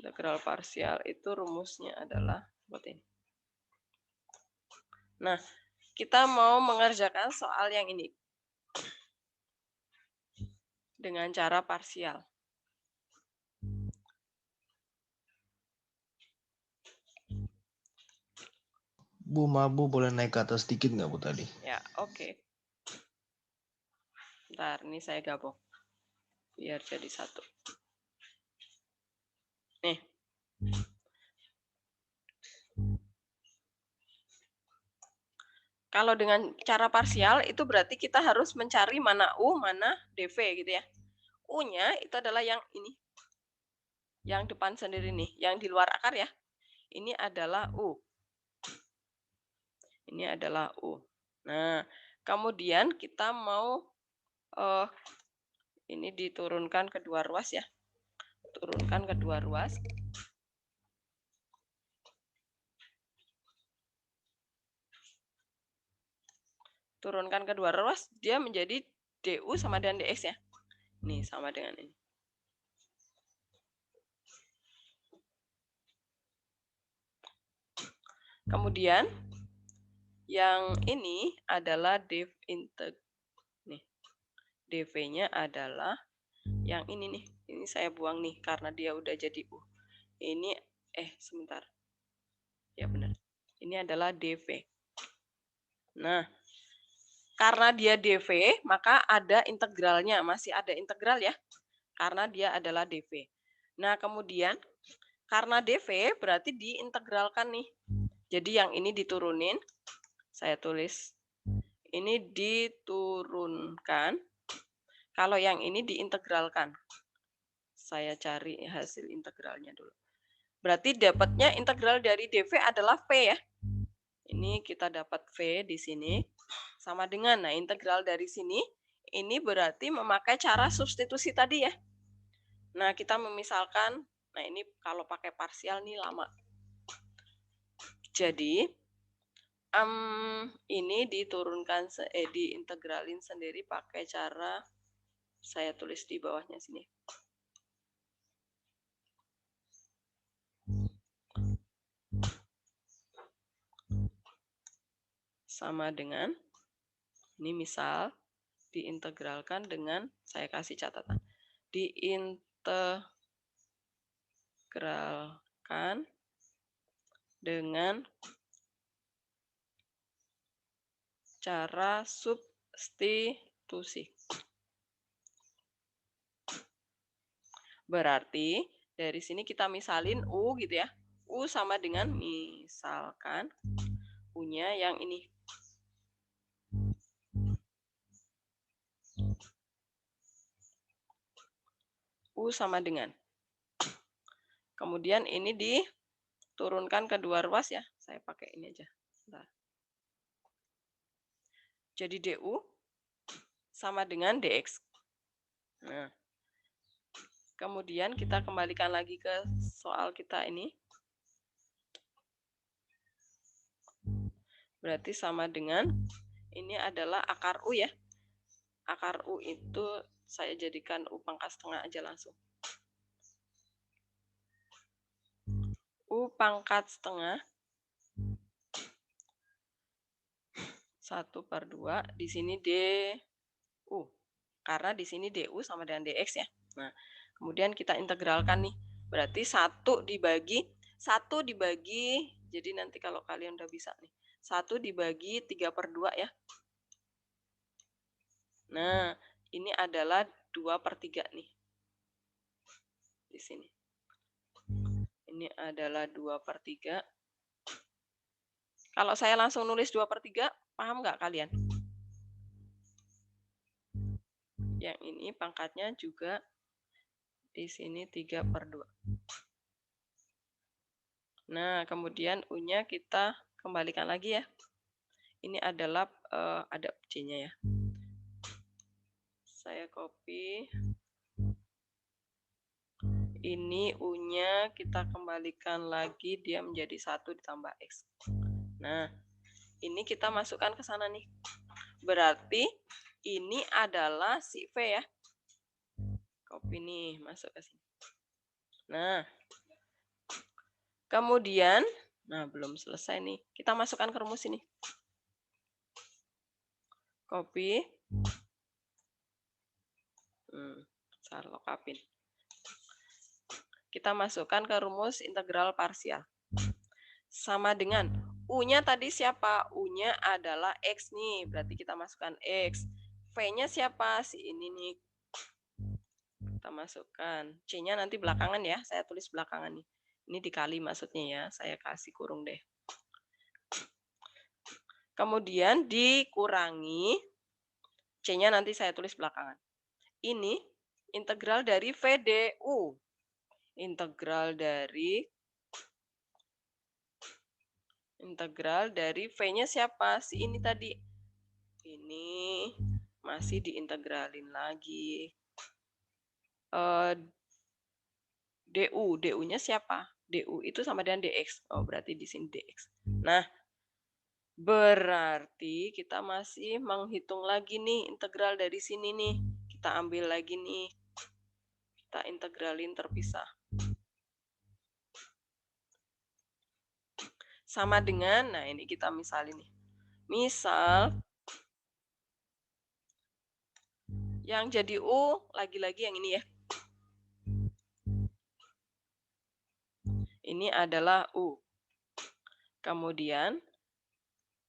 Speaker 1: Integral parsial itu rumusnya adalah seperti ini. Nah, kita mau mengerjakan soal yang ini dengan cara parsial.
Speaker 6: Bu, maaf Bu, boleh naik ke atas sedikit nggak Bu tadi?
Speaker 1: Ya, oke. Bentar, ini saya gabung. Biar jadi satu. Nih. Kalau dengan cara parsial itu berarti kita harus mencari mana U, mana DV gitu ya. U-nya itu adalah yang ini. Yang depan sendiri nih, yang di luar akar ya. Ini adalah U. Ini adalah U. Nah, kemudian kita mau ini diturunkan ke dua ruas ya. Turunkan ke dua ruas. Turunkan ke dua ruas, dia menjadi DU sama dengan DX ya. Ini sama dengan ini. Kemudian yang ini adalah dv integ. Nih. dv-nya adalah yang ini nih. Ini saya buang nih karena dia udah jadi U. Ini sebentar. Ya benar. Ini adalah dv. Nah, karena dia dv, maka ada integralnya, masih ada integral ya. Karena dia adalah dv. Nah, kemudian karena dv berarti diintegralkan nih. Jadi yang ini diturunin, saya tulis. Ini diturunkan. Kalau yang ini diintegralkan. Saya cari hasil integralnya dulu. Berarti dapatnya integral dari dv adalah V ya. Ini kita dapat V di sini. Sama dengan, nah integral dari sini, ini berarti memakai cara substitusi tadi ya. Nah, kita memisalkan, nah ini kalau pakai parsial nih lama. Jadi, ini diturunkan, diintegralin sendiri pakai cara, saya tulis di bawahnya sini. Sama dengan, ini misal, diintegralkan dengan, saya kasih catatan, diintegralkan dengan cara substitusi. Berarti dari sini kita misalin U gitu ya. U sama dengan misalkan U-nya yang ini. U sama dengan. Kemudian ini diturunkan ke dua ruas ya. Saya pakai ini aja. Bentar. Jadi DU sama dengan DX. Nah, kemudian kita kembalikan lagi ke soal kita ini. berarti sama dengan ini adalah akar U ya. Akar U itu saya jadikan U pangkat setengah aja langsung. U pangkat setengah 1/2, di sini DU. Karena di sini DU sama dengan DX ya. Nah, kemudian kita integralkan nih. Berarti 1 dibagi, jadi nanti kalau kalian udah bisa nih. 1 dibagi 3/2 ya. Nah, ini adalah 2/3 nih. Di sini. Ini adalah 2/3. Kalau saya langsung nulis 2/3, paham nggak kalian? Yang ini pangkatnya juga di sini 3/2. Nah, kemudian U-nya kita kembalikan lagi ya. Ini adalah ada C-nya ya. Saya copy. Ini U-nya kita kembalikan lagi, dia menjadi 1 ditambah X. Nah, ini kita masukkan ke sana nih. Berarti ini adalah si V ya. Copy nih, masuk ke sini. Nah, kemudian, nah belum selesai nih. Kita masukkan ke rumus ini. Copy. Saya lokapin. Kita masukkan ke rumus integral parsial. Sama dengan U-nya tadi siapa? U-nya adalah X nih. Berarti kita masukkan X. V-nya siapa? Si ini nih. Kita masukkan. C-nya nanti belakangan ya. Saya tulis belakangan nih. Ini dikali maksudnya ya. Saya kasih kurung deh. Kemudian dikurangi. C-nya nanti saya tulis belakangan. Ini integral dari VDU. Integral dari V-nya siapa? Si ini tadi. Ini masih diintegralin lagi. DU-nya siapa? DU itu sama dengan DX. Oh, berarti di sini DX. Nah, berarti kita masih menghitung lagi nih integral dari sini nih. Kita ambil lagi nih. Kita integralin terpisah. Sama dengan, nah ini kita misalin nih. Misal, yang jadi U, lagi-lagi yang ini ya. Ini adalah U. Kemudian,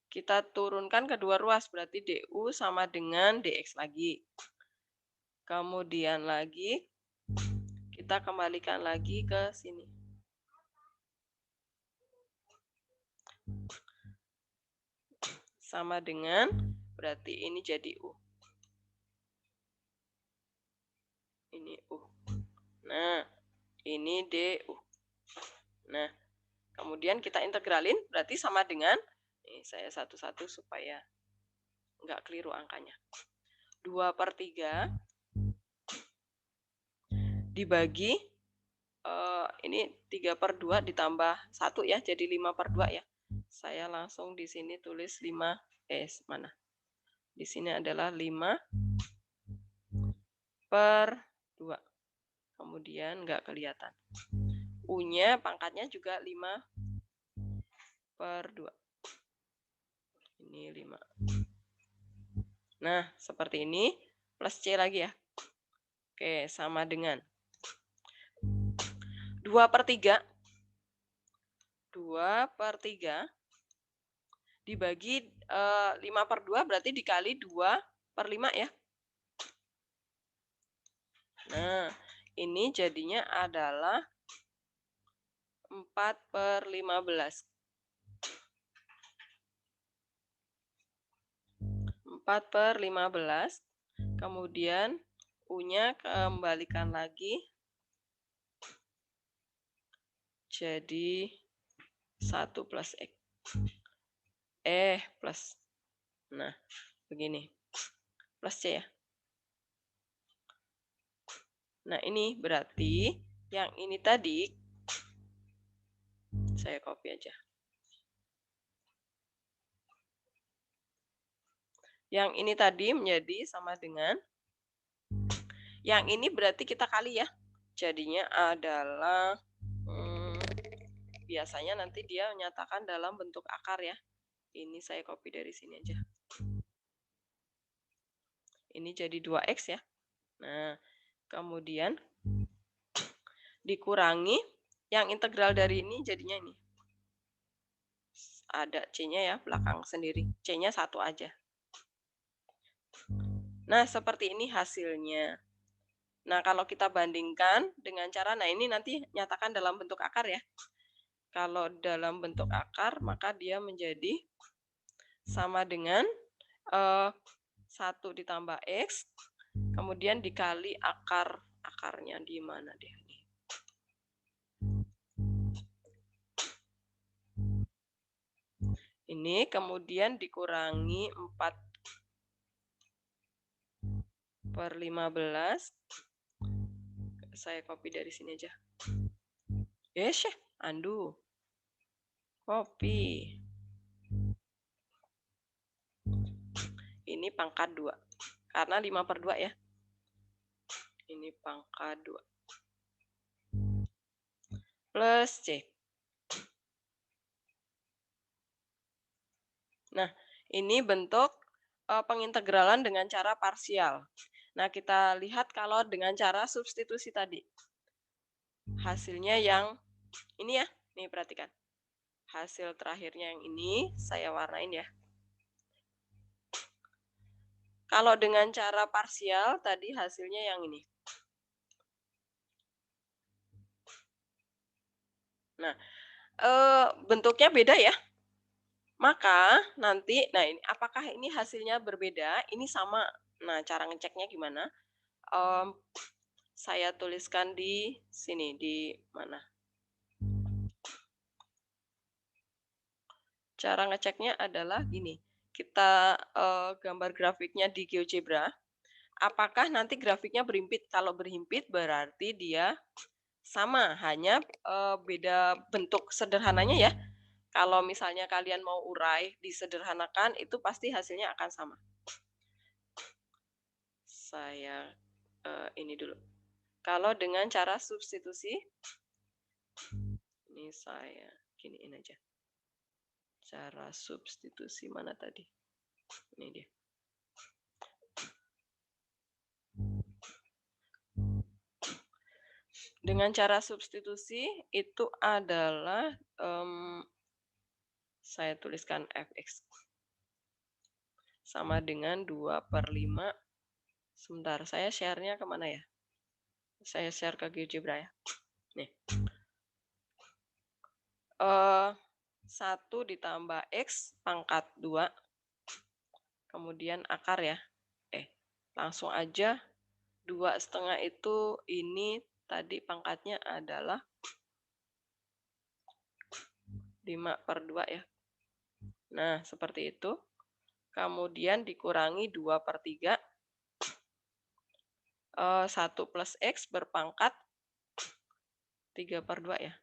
Speaker 1: kita turunkan kedua ruas, berarti DU sama dengan DX lagi. Kemudian lagi, kita kembalikan lagi ke sini. Sama dengan, berarti ini jadi U. Ini U. Nah, ini DU. Nah, kemudian kita integralin, berarti sama dengan, ini saya satu-satu supaya nggak keliru angkanya. 2/3 dibagi, ini 3/2 ditambah 1 ya, jadi 5/2 ya. Saya langsung di sini tulis 5, mana? Di sini adalah 5/2. Kemudian nggak kelihatan. U-nya pangkatnya juga 5/2. Ini 5. Nah, seperti ini. Plus C lagi ya. Oke, sama dengan 2/3. 2/3 dibagi 5/2 berarti dikali 2/5 ya. Nah, ini jadinya adalah 4/15. 4/15. Kemudian U-nya kembalikan lagi. Jadi 1 plus X. Plus. Nah, begini. Plus C ya. Nah, ini berarti yang ini tadi saya copy aja. Yang ini tadi menjadi sama dengan, yang ini berarti kita kali ya. Jadinya adalah, biasanya nanti dia menyatakan dalam bentuk akar ya. Ini saya copy dari sini aja. Ini jadi 2X ya. Nah, kemudian dikurangi yang integral dari ini jadinya ini. Ada C-nya ya, belakang sendiri. C-nya 1 aja. Nah, seperti ini hasilnya. Nah, kalau kita bandingkan dengan cara, nah ini nanti nyatakan dalam bentuk akar ya. Kalau dalam bentuk akar, maka dia menjadi sama dengan 1 ditambah X, kemudian dikali akarnya di mana deh ini. Ini kemudian dikurangi 4/15. Saya copy dari sini aja. Yes, andu. Copy. Ini pangkat 2. Karena 5/2 ya. Ini pangkat 2. Plus C. Nah, ini bentuk pengintegralan dengan cara parsial. Nah, kita lihat kalau dengan cara substitusi tadi. Hasilnya yang ini ya. Nih, perhatikan. Hasil terakhirnya yang ini saya warnain ya. Kalau dengan cara parsial tadi hasilnya yang ini. Nah, bentuknya beda ya. Maka nanti, nah ini apakah ini hasilnya berbeda? Ini sama. Nah, cara ngeceknya gimana? Saya tuliskan di sini, di mana? Cara ngeceknya adalah gini. Kita gambar grafiknya di GeoGebra. Apakah nanti grafiknya berhimpit? Kalau berhimpit berarti dia sama, hanya beda bentuk sederhananya ya. Kalau misalnya kalian mau urai, disederhanakan, itu pasti hasilnya akan sama. Saya ini dulu. Kalau dengan cara substitusi, ini saya giniin aja. Cara substitusi mana tadi? Ini dia. Dengan cara substitusi itu adalah saya tuliskan fx sama dengan 2/5. Sebentar, saya share-nya kemana ya? Saya share ke GeoGebra ya. Nih. 1 ditambah X pangkat 2. Kemudian akar ya. Langsung aja 2,5 itu ini tadi pangkatnya adalah 5/2 ya. Nah, seperti itu. Kemudian dikurangi 2/3. 1 plus X berpangkat 3/2 ya.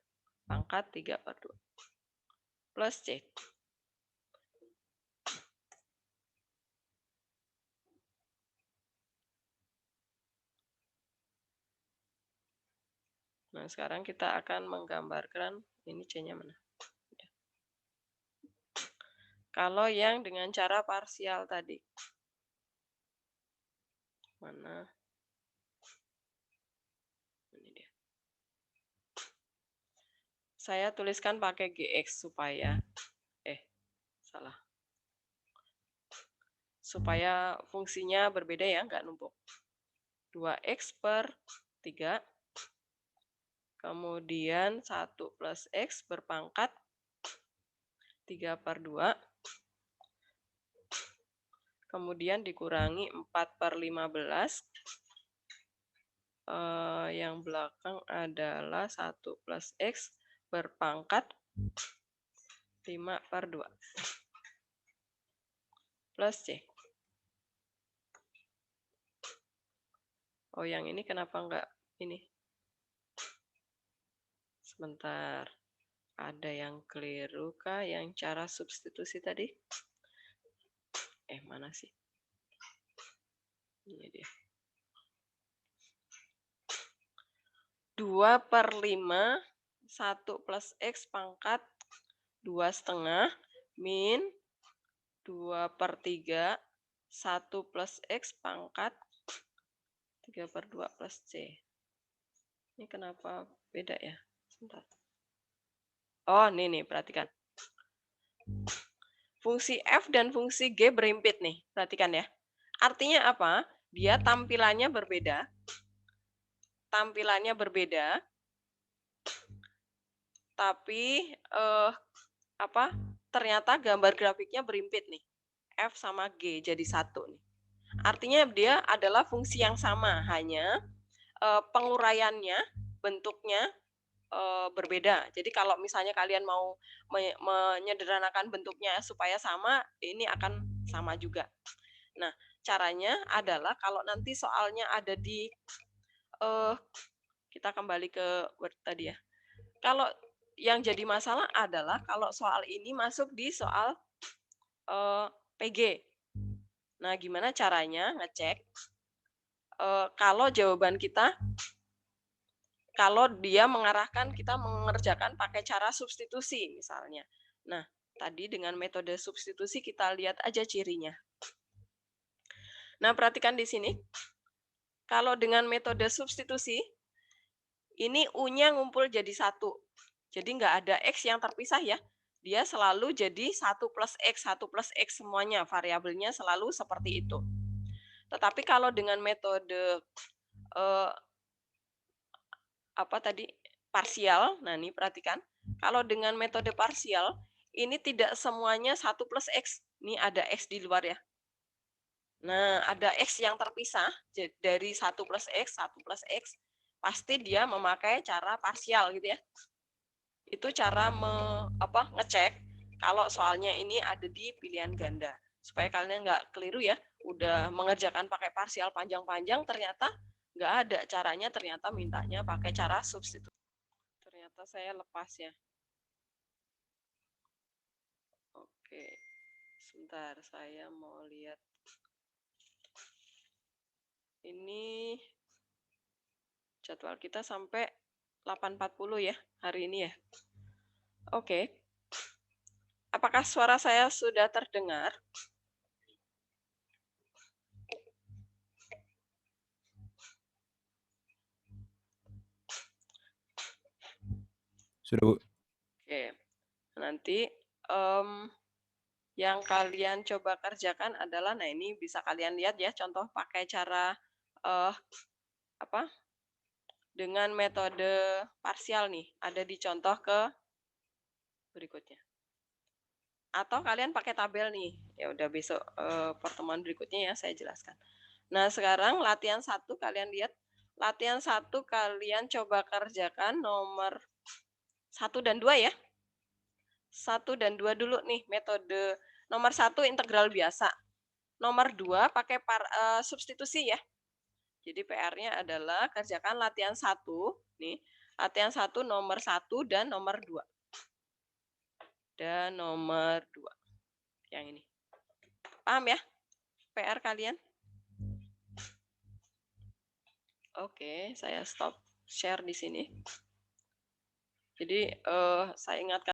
Speaker 1: Pangkat 3/2. Plus C. Nah, sekarang kita akan menggambarkan ini C-nya mana. Kalau yang dengan cara parsial tadi. Mana? Ini dia. Saya tuliskan pakai GX supaya salah. Supaya fungsinya berbeda ya, nggak numpuk. 2x/3. Kemudian 1 plus X berpangkat 3/2. Kemudian dikurangi 4/15. Yang belakang adalah 1 plus X berpangkat 5/2. Plus C. Oh, yang ini kenapa enggak ini? Sebentar. Ada yang keliru kah yang cara substitusi tadi? Mana sih? Ini dia. 2/5 1 plus X pangkat 2,5 min 2/3 1 plus X pangkat 3/2 plus C. Ini kenapa beda ya? Sebentar. Oh, nih, perhatikan. Fungsi F dan fungsi G berimpit nih, perhatikan ya. Artinya apa? Dia tampilannya berbeda. Tapi ternyata gambar grafiknya berimpit nih. F sama G jadi satu nih. Artinya dia adalah fungsi yang sama, hanya penguraiannya, bentuknya berbeda. Jadi kalau misalnya kalian mau menyederhanakan bentuknya supaya sama, ini akan sama juga. Nah, caranya adalah kalau nanti soalnya ada di kita kembali ke Word tadi ya. Kalau yang jadi masalah adalah kalau soal ini masuk di soal PG. Nah, gimana caranya ngecek kalau jawaban kita, kalau dia mengarahkan kita mengerjakan pakai cara substitusi misalnya. Nah, tadi dengan metode substitusi kita lihat aja cirinya. Nah, perhatikan di sini. Kalau dengan metode substitusi, ini U-nya ngumpul jadi 1. Jadi nggak ada X yang terpisah ya. Dia selalu jadi 1 plus X semuanya. Variabelnya selalu seperti itu. Tetapi kalau dengan metode parsial, nah ini perhatikan. Kalau dengan metode parsial, ini tidak semuanya 1 plus X. Ini ada X di luar ya. Nah, ada X yang terpisah dari 1 plus X, pasti dia memakai cara parsial gitu ya. Itu cara ngecek kalau soalnya ini ada di pilihan ganda. Supaya kalian nggak keliru ya, udah mengerjakan pakai parsial panjang-panjang, ternyata nggak ada caranya, ternyata mintanya pakai cara substitusi. Ternyata saya lepas ya. Oke, sebentar saya mau lihat. Ini jadwal kita sampai 8.40 ya hari ini ya. Oke. Apakah suara saya sudah terdengar?
Speaker 7: Sudah, Bu.
Speaker 1: Oke. Nanti yang kalian coba kerjakan adalah, nah ini bisa kalian lihat ya, contoh pakai cara dengan metode parsial nih, ada di contoh ke berikutnya. Atau kalian pakai tabel nih, ya udah besok pertemuan berikutnya ya saya jelaskan. Nah sekarang latihan 1 kalian lihat, latihan 1 kalian coba kerjakan nomor 1 dan 2 ya. 1 dan 2 dulu nih metode. Nomor 1 integral biasa. Nomor 2 pakai substitusi ya. Jadi PR-nya adalah kerjakan latihan 1 nih. Latihan 1 nomor 1 dan nomor 2. Dan nomor 2. Yang ini. Paham ya? PR kalian? Oke, saya stop share di sini. Jadi saya ingatkan